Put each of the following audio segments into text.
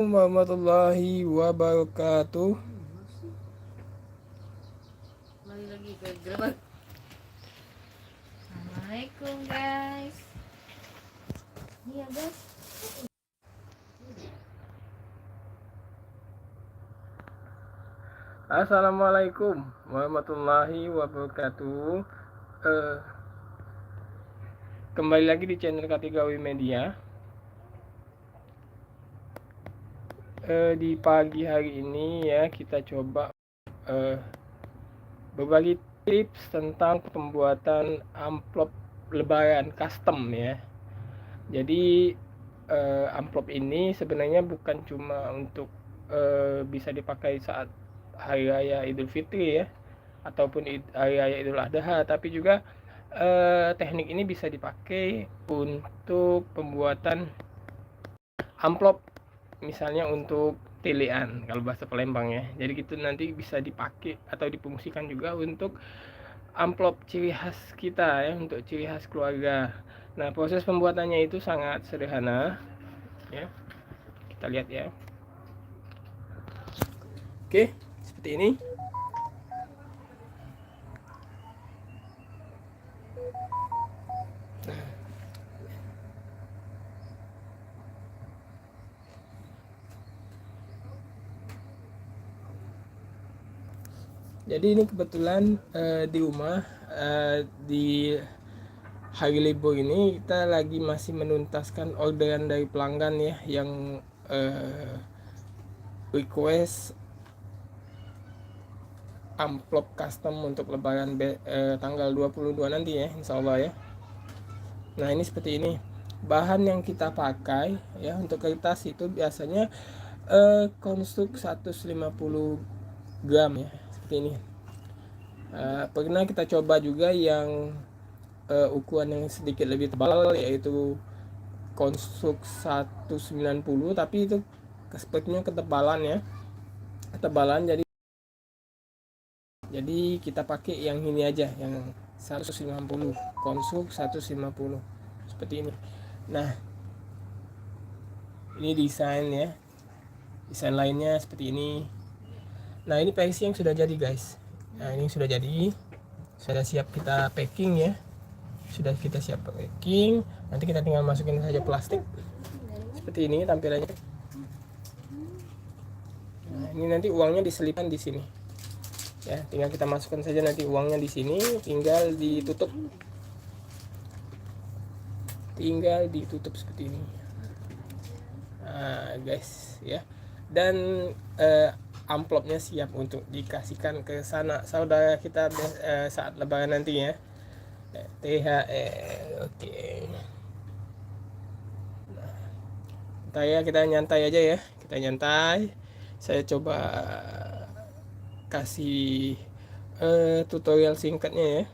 Warahmatullahi wabarakatuh. Lagi ke gerobak. Assalamualaikum guys. Iya guys. Assalamualaikum warahmatullahi wabarakatuh. Kembali lagi di channel Katigawi Media. Di pagi hari ini ya kita coba berbagi tips tentang pembuatan amplop lebaran custom ya. Jadi amplop ini sebenarnya bukan cuma untuk bisa dipakai saat hari raya Idul Fitri ya, ataupun hari raya Idul Adha, tapi juga teknik ini bisa dipakai untuk pembuatan amplop, misalnya untuk telean kalau bahasa Palembang ya. Jadi itu nanti bisa dipakai atau difungsikan juga untuk amplop ciri khas kita ya, untuk ciri khas keluarga. Nah, proses pembuatannya itu sangat sederhana ya. Kita lihat ya. Oke, seperti ini. Jadi ini kebetulan di rumah di hari libur ini kita lagi masih menuntaskan orderan dari pelanggan ya, yang request amplop custom untuk lebaran tanggal 22 nanti ya, insya Allah ya. Nah, ini seperti ini bahan yang kita pakai ya. Untuk kertas itu biasanya konstruk 150 gram ya, seperti ini. Pernah kita coba juga yang ukuran yang sedikit lebih tebal, yaitu konstruk 190, tapi itu sepertinya ketebalan, jadi kita pakai yang ini aja, yang 150, konstruk 150 seperti ini. Nah, ini desain ya, desain lainnya seperti ini. Nah, ini versi yang sudah jadi guys. Nah, ini sudah jadi, sudah siap kita packing ya. Sudah kita siap packing, nanti kita tinggal masukin saja plastik seperti ini tampilannya. Nah, ini nanti uangnya diselipkan di sini ya, tinggal kita masukkan saja nanti uangnya di sini, tinggal ditutup seperti ini. Nah, guys ya, dan amplopnya siap untuk dikasihkan ke sana saudara kita saat lebaran nanti ya. THR. Oke. Kita nyantai aja ya, kita nyantai. Saya coba kasih tutorial singkatnya ya.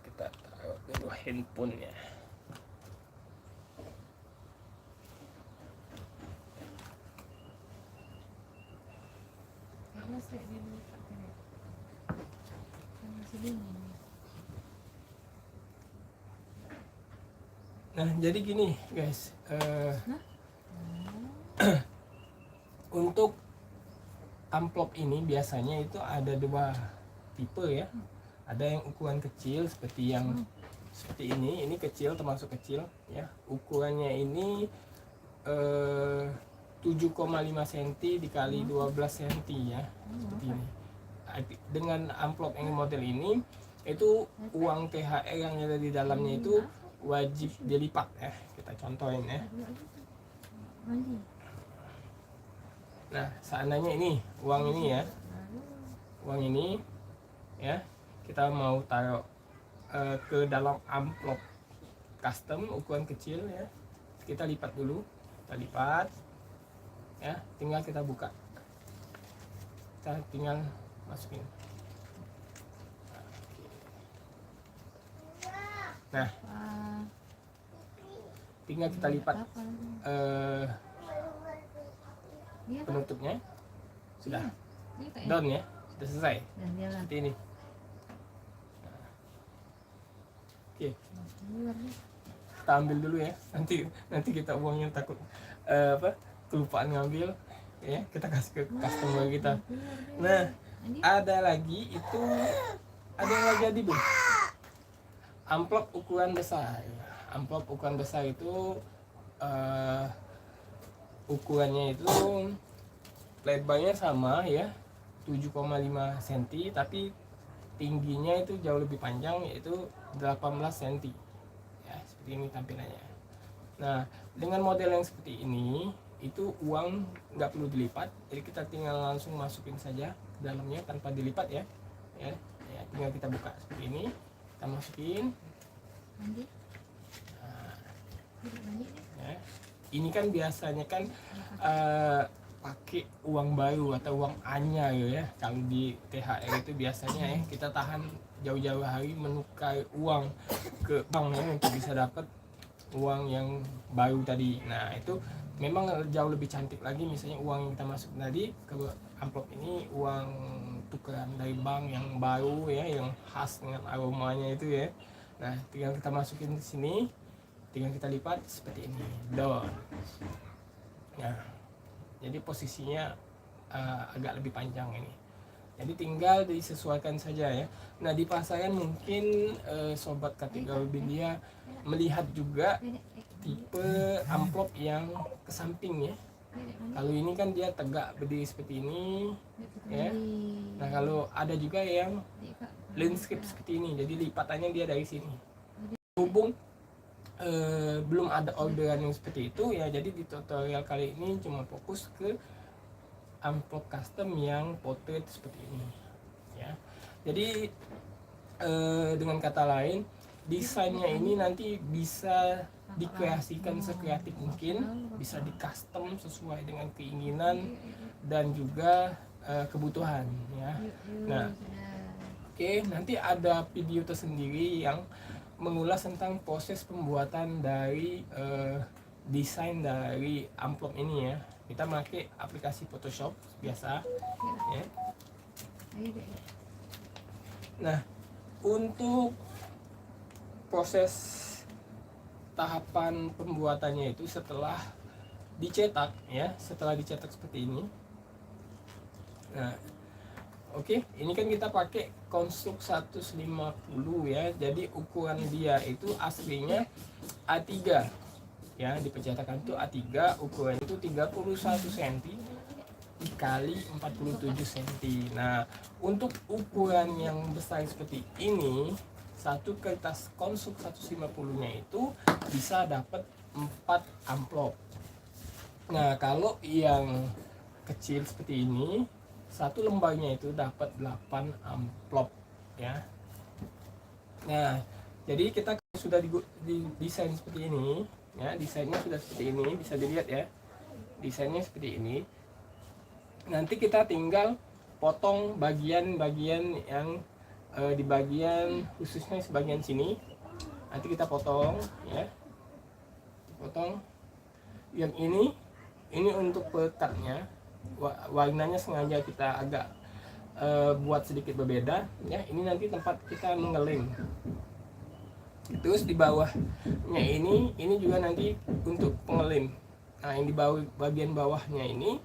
Kita taruh dulu handphonenya. Nah, jadi gini guys, untuk amplop ini biasanya itu ada dua tipe ya. Ada yang ukuran kecil seperti yang seperti ini kecil, termasuk kecil ya. Ukurannya ini 7,5 cm dikali 12 cm ya, seperti ini. Dengan amplop yang model ini, itu uang THR yang ada di dalamnya itu wajib dilipat ya. Kita contohin ya. Nah, seandainya ini uang ini ya, kita mau taruh ke dalam amplop custom ukuran kecil ya, kita lipat dulu, kita lipat ya, tinggal kita buka, kita tinggal masukin. Nah, tinggal kita lipat penutupnya, sudah down ya, sudah selesai seperti ini. Oke, kita ambil dulu ya, nanti kita uangnya takut kelupaan ngambil ya, kita kasih ke customer kita. Nah, ada lagi itu, ada yang lagi jadi belum, amplop ukuran besar. Amplop ukuran besar itu ukurannya itu lebarnya sama ya, 7,5 cm, tapi tingginya itu jauh lebih panjang, yaitu 18 cm ya, seperti ini tampilannya. Nah, dengan model yang seperti ini itu uang nggak perlu dilipat, jadi kita tinggal langsung masukin saja ke dalamnya tanpa dilipat ya, ya, tinggal kita buka seperti ini, kita masukin. Nah, ya. Ini kan biasanya kan pakai uang baru atau uang anyar ya. Kalau di THR itu biasanya ya kita tahan jauh-jauh hari menukar uang ke bank ya untuk bisa dapat uang yang baru tadi. Nah, itu memang jauh lebih cantik lagi, misalnya uang yang kita masuk tadi ke amplop ini uang tukeran dari bank yang baru ya, yang khas dengan aromanya itu ya. Nah, tinggal kita masukin ke sini, tinggal kita lipat seperti ini. Don. Nah, jadi posisinya agak lebih panjang ini. Jadi tinggal disesuaikan saja ya. Nah, di pasaran mungkin sobat kategori Bindia melihat juga tipe amplop yang ke samping ya. Kalau ini kan dia tegak berdiri seperti ini ya. Nah, kalau ada juga yang landscape seperti ini, jadi lipatannya dia dari sini. Hubung belum ada orderan yang seperti itu ya, jadi di tutorial kali ini cuma fokus ke amplop custom yang potret seperti ini ya. Jadi dengan kata lain, desainnya ini nanti bisa dikreasikan sekreatif mungkin, bisa di custom sesuai dengan keinginan dan juga kebutuhan ya. Nah, oke, nanti ada video tersendiri yang mengulas tentang proses pembuatan dari desain dari amplop ini ya. Kita pakai aplikasi Photoshop biasa ya. Nah, untuk proses tahapan pembuatannya itu setelah dicetak ya, setelah dicetak seperti ini. Nah, oke, ini kan kita pakai konstruk 150 ya. Jadi ukuran dia itu aslinya A3 ya, di percetakan itu A3, ukuran itu 31 cm dikali 47 cm. Nah, untuk ukuran yang besar seperti ini, satu kertas konstruk 150-nya itu bisa dapat 4 amplop. Nah, kalau yang kecil seperti ini, satu lembarnya itu dapat 8 amplop ya. Nah, jadi kita sudah desain seperti ini ya, desainnya sudah seperti ini, bisa dilihat ya, desainnya seperti ini. Nanti kita tinggal potong bagian-bagian yang di bagian khususnya sebagian sini, nanti kita potong ya, potong yang ini untuk pelekatnya. Warnanya sengaja kita agak buat sedikit berbeda ya. Ini nanti tempat kita mengeleng. Terus di bawahnya ini juga nanti untuk pengelem. Nah, yang di bawah, bagian bawahnya ini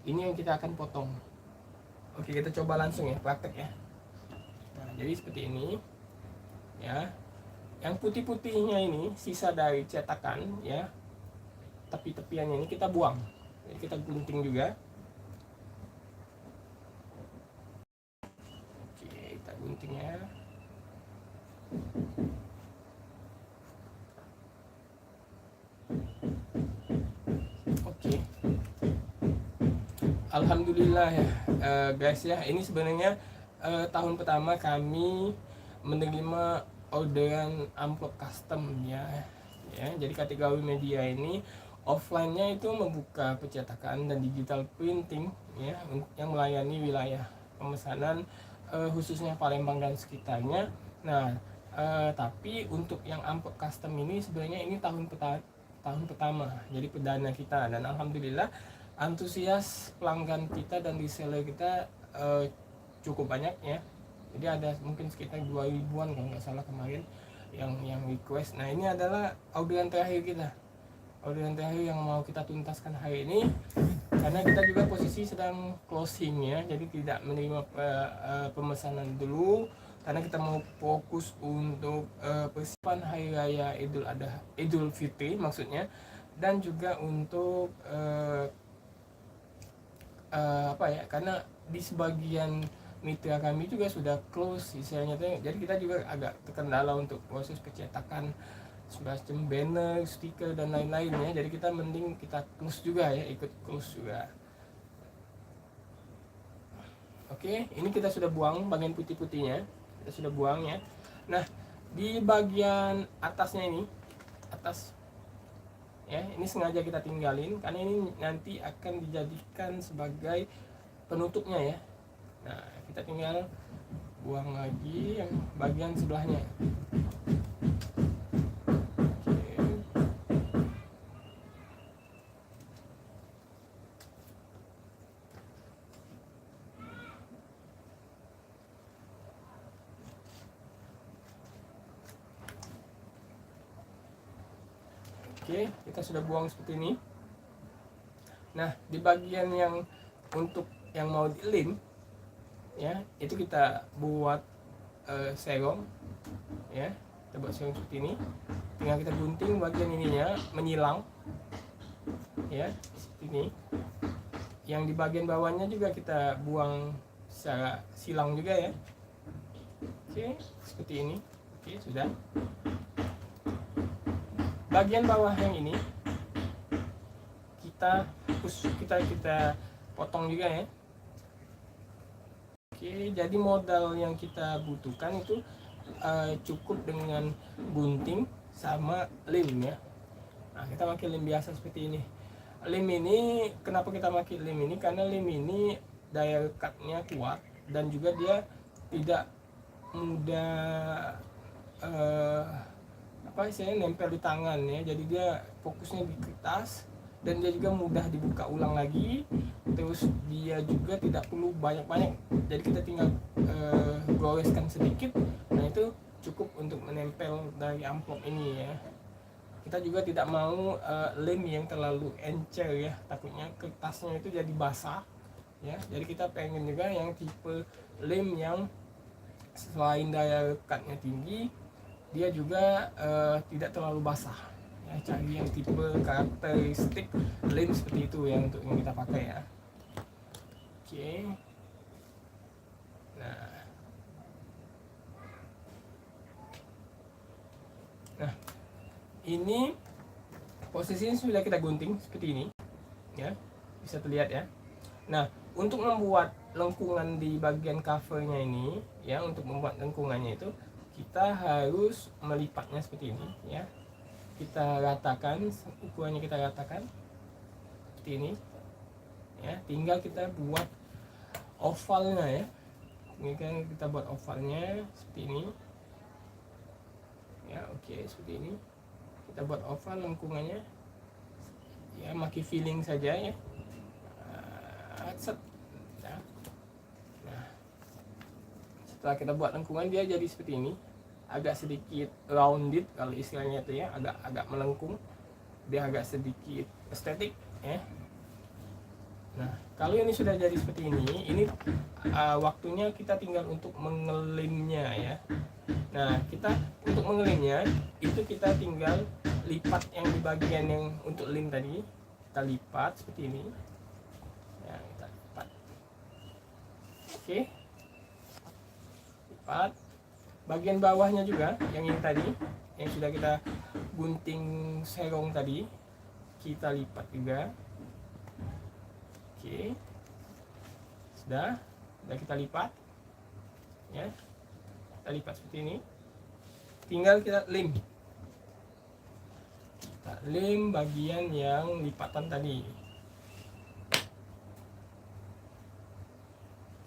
yang kita akan potong. Oke, kita coba langsung ya, praktek ya. Nah, jadi seperti ini ya. Yang putih-putihnya ini sisa dari cetakan ya, tepi-tepiannya ini kita buang. Jadi kita gunting juga. Oke, kita guntingnya. Oke, alhamdulillah ya guys ya. Ini sebenarnya tahun pertama kami menerima orderan amplop custom ya. Jadi kategori media ini offline-nya itu membuka percetakan dan digital printing ya, yang melayani wilayah pemesanan khususnya Palembang dan sekitarnya. Nah, tapi untuk yang amplop custom ini sebenarnya ini tahun pertama, jadi perdana kita, dan alhamdulillah antusias pelanggan kita dan reseller kita cukup banyak ya. Jadi ada mungkin sekitar 2000-an kalau nggak salah kemarin yang request. Nah, ini adalah orderan terakhir kita, orderan terakhir yang mau kita tuntaskan hari ini, karena kita juga posisi sedang closing ya, jadi tidak menerima pemesanan dulu karena kita mau fokus untuk persiapan hari raya Idul Fitri maksudnya, dan juga untuk apa ya, karena di sebagian mitra kami juga sudah close istilahnya tuh, jadi kita juga agak terkendala untuk proses pencetakan semacam banner, stiker dan lain-lain ya, jadi kita mending kita close juga ya, ikut close juga. Oke, ini kita sudah buang bagian putih-putihnya, kita sudah buang ya. Nah, di bagian atasnya ini, atas ya, ini sengaja kita tinggalin karena ini nanti akan dijadikan sebagai penutupnya ya. Nah, kita tinggal buang lagi yang bagian sebelahnya. Oke, kita sudah buang seperti ini. Nah, di bagian yang untuk yang mau di lem ya, itu kita buat serong ya, kita buat serong seperti ini, tinggal kita gunting bagian ininya menyilang ya, seperti ini. Yang di bagian bawahnya juga kita buang secara silang juga ya. Oke, seperti ini. Oke, sudah. Bagian bawah yang ini kita potong juga ya. Oke, jadi modal yang kita butuhkan itu cukup dengan gunting sama lem ya. Nah, kita pakai lem biasa seperti ini. Lem ini, kenapa kita pakai lem ini? Karena lem ini daya rekatnya kuat dan juga dia tidak mudah nempel di tangan ya. Jadi dia fokusnya di kertas dan dia juga mudah dibuka ulang lagi. Terus dia juga tidak perlu banyak-banyak, jadi kita tinggal goreskan sedikit. Nah, itu cukup untuk menempel dari amplop ini ya. Kita juga tidak mau lem yang terlalu encer ya, takutnya kertasnya itu jadi basah ya. Jadi kita pengen juga yang tipe lem yang selain daya rekatnya tinggi, dia juga tidak terlalu basah ya. Cari yang tipe karakteristik lem seperti itu yang untuk yang kita pakai ya. Oke. Nah, ini posisinya sudah kita gunting seperti ini ya, bisa terlihat ya. Nah, untuk membuat lengkungan di bagian covernya ini ya, untuk membuat lengkungannya itu kita harus melipatnya seperti ini ya. Kita ratakan, ukurannya kita ratakan seperti ini ya. Tinggal kita buat ovalnya ya. Ini kan kita buat ovalnya seperti ini ya. Oke, seperti ini kita buat oval lengkungannya ya, maki filling saja ya. Nah, setelah kita buat lengkungan, dia jadi seperti ini, agak sedikit rounded kalau istilahnya itu ya, agak melengkung, dia agak sedikit estetik ya. Nah, kalau ini sudah jadi seperti ini waktunya kita tinggal untuk mengelimnya ya. Nah, kita untuk mengelimnya itu kita tinggal lipat yang di bagian yang untuk lem tadi, kita lipat seperti ini ya, kita lipat. Oke, lipat bagian bawahnya juga, yang ini tadi yang sudah kita gunting serong tadi, kita lipat juga. Oke, sudah kita lipat ya, kita lipat seperti ini, tinggal kita lem bagian yang lipatan tadi.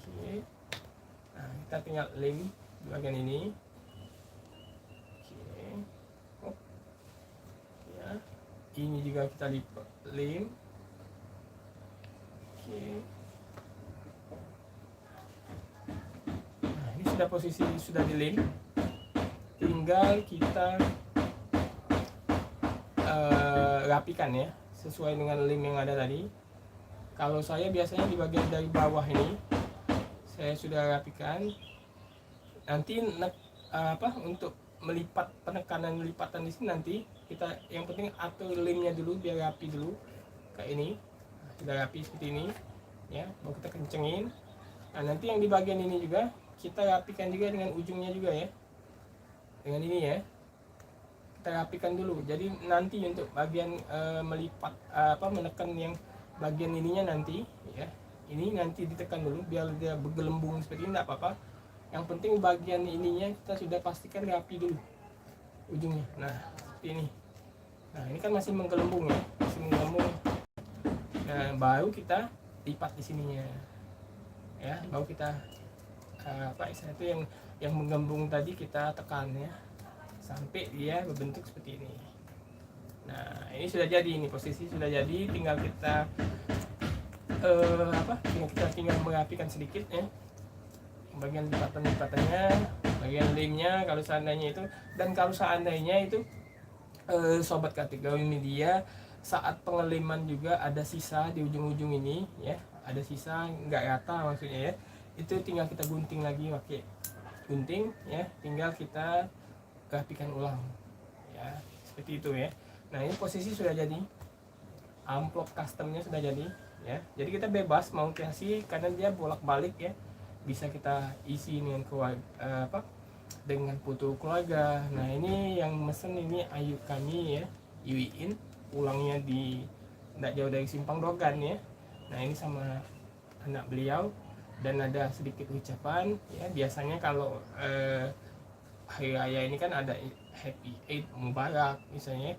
Oke, nah kita tinggal lem bagian ini. Oke, ya, ini juga kita lipat lem. Nah, ini sudah posisi sudah dilem, tinggal tinggal kita rapikan ya sesuai dengan lem yang ada tadi. Kalau saya biasanya di bagian dari bawah ini saya sudah rapikan. Nanti untuk melipat, penekanan lipatan di sini nanti kita yang penting atur lemnya dulu biar rapi dulu kayak ini. Sudah rapi seperti ini ya, baru kita kencengin. Nah nanti yang di bagian ini juga kita rapikan juga dengan ujungnya juga ya, dengan ini ya, kita rapikan dulu. Jadi nanti untuk bagian melipat menekan yang bagian ininya nanti ya, ini nanti ditekan dulu biar dia bergelembung seperti ini, tidak apa-apa. Yang penting bagian ininya kita sudah pastikan rapi dulu ujungnya. Nah seperti ini. Nah ini kan masih menggelembung ya, masih menggelembung. Nah baru kita lipat di sininya ya, baru kita istilah itu yang menggelembung tadi kita tekan ya sampai dia berbentuk seperti ini. Nah ini sudah jadi, ini posisi sudah jadi, tinggal kita tinggal merapikan sedikit ya bagian lipatannya, bagian lemnya kalau seandainya itu. Dan kalau seandainya itu sobat kategori media, saat pengeliman juga ada sisa di ujung-ujung ini ya, ada sisa nggak rata maksudnya ya, itu tinggal kita gunting lagi pakai gunting ya, tinggal kita rapikan ulang ya, seperti itu ya. Nah ini posisi sudah jadi, amplop customnya sudah jadi ya. Jadi kita bebas mau kasih karena dia bolak-balik ya, bisa kita isi dengan dengan foto keluarga. Nah ini yang mesen ini Ayu kami ya, Iwiin, pulangnya di tidak jauh dari Simpang Dogan ya. Nah ini sama anak beliau, dan ada sedikit ucapan ya. Biasanya kalau hari raya ini kan ada Happy Eid Mubarak misalnya,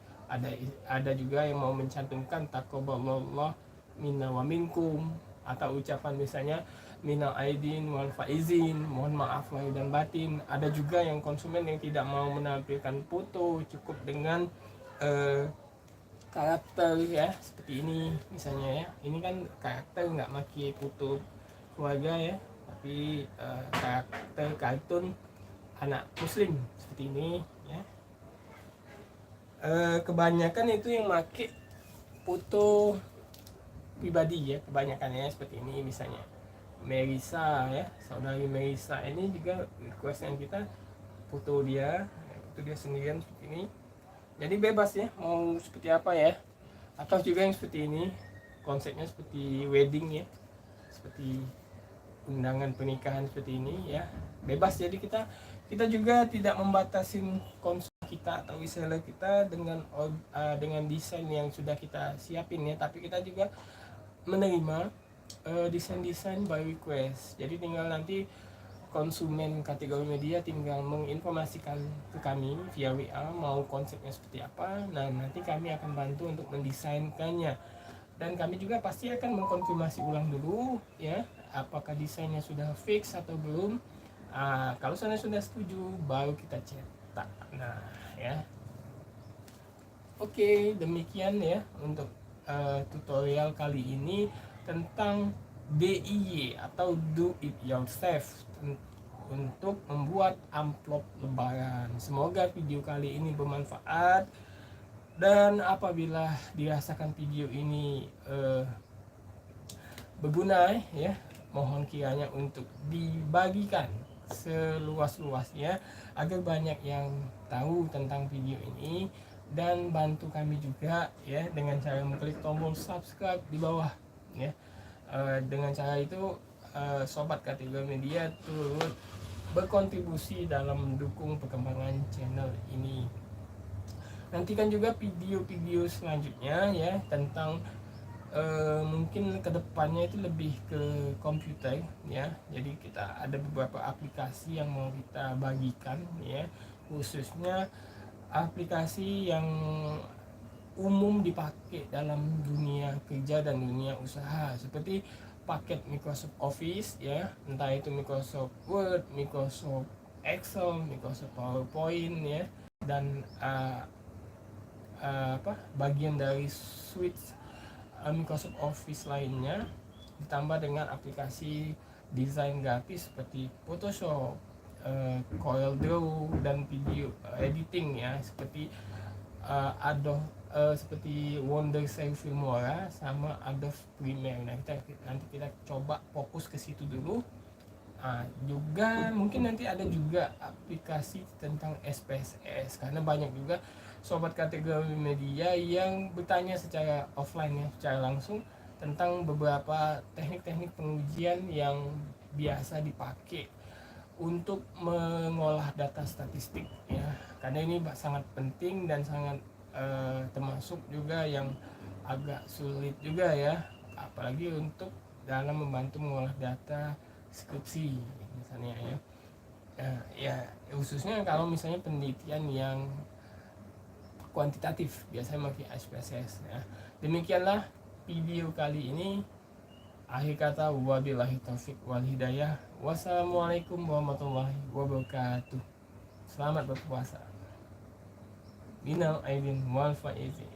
ada juga yang mau mencantumkan taqabbalallahu minna wa minkum, atau ucapan misalnya minal aidin wal faizin, mohon maaf lahir dan batin. Ada juga yang konsumen yang tidak mau menampilkan foto, cukup dengan karakter ya, seperti ini misalnya ya. Ini kan karakter, nggak pakai foto keluarga ya, tapi karakter kartun anak muslim seperti ini ya. Kebanyakan itu yang pakai foto pribadi ya, kebanyakannya seperti ini. Misalnya Melisa ya, saudari Melisa ini juga request yang kita foto dia sendirian seperti ini. Jadi bebas ya mau seperti apa ya, atau juga yang seperti ini konsepnya seperti wedding ya, seperti undangan pernikahan seperti ini ya, bebas. Jadi kita juga tidak membatasin konsep kita atau reseller kita dengan desain yang sudah kita siapin ya, tapi kita juga menerima desain-desain by request. Jadi tinggal nanti konsumen kategori media tinggal menginformasikan ke kami via WA mau konsepnya seperti apa. Nah nanti kami akan bantu untuk mendesainkannya, dan kami juga pasti akan mengkonfirmasi ulang dulu ya, apakah desainnya sudah fix atau belum. Kalau sudah setuju baru kita cetak. Nah ya, oke, demikian ya untuk tutorial kali ini tentang DIY atau do it yourself untuk membuat amplop lebaran. Semoga video kali ini bermanfaat, dan apabila dirasakan video ini berguna ya, mohon kiranya untuk dibagikan seluas-luasnya agar banyak yang tahu tentang video ini, dan bantu kami juga ya dengan cara mengklik tombol subscribe di bawah ya. Dengan cara itu sobat kategori media turut berkontribusi dalam mendukung perkembangan channel ini. Nantikan juga video-video selanjutnya ya tentang mungkin kedepannya itu lebih ke komputer ya. Jadi kita ada beberapa aplikasi yang mau kita bagikan ya, khususnya aplikasi yang umum dipakai dalam dunia kerja dan dunia usaha, seperti paket Microsoft Office ya, entah itu Microsoft Word, Microsoft Excel, Microsoft PowerPoint ya, dan bagian dari suite Microsoft Office lainnya, ditambah dengan aplikasi desain grafis seperti Photoshop, Corel Draw dan video editing ya, seperti seperti Wondershare Filmora sama Adobe Premiere. Nah, nanti kita coba fokus ke situ dulu. Juga mungkin nanti ada juga aplikasi tentang SPSS, karena banyak juga sobat kategori media yang bertanya secara offline ya, secara langsung tentang beberapa teknik-teknik pengujian yang biasa dipakai untuk mengolah data statistik ya, karena ini sangat penting dan sangat termasuk juga yang agak sulit juga ya, apalagi untuk dalam membantu mengolah data skripsi misalnya ya. Ya khususnya kalau misalnya penelitian yang kuantitatif biasanya pakai SPSS ya. Demikianlah video kali ini. Akhir kata, wabillahi taufik wal hidayah. Wassalamualaikum warahmatullahi wabarakatuh. Selamat berpuasa. Minal aidin wal faizin.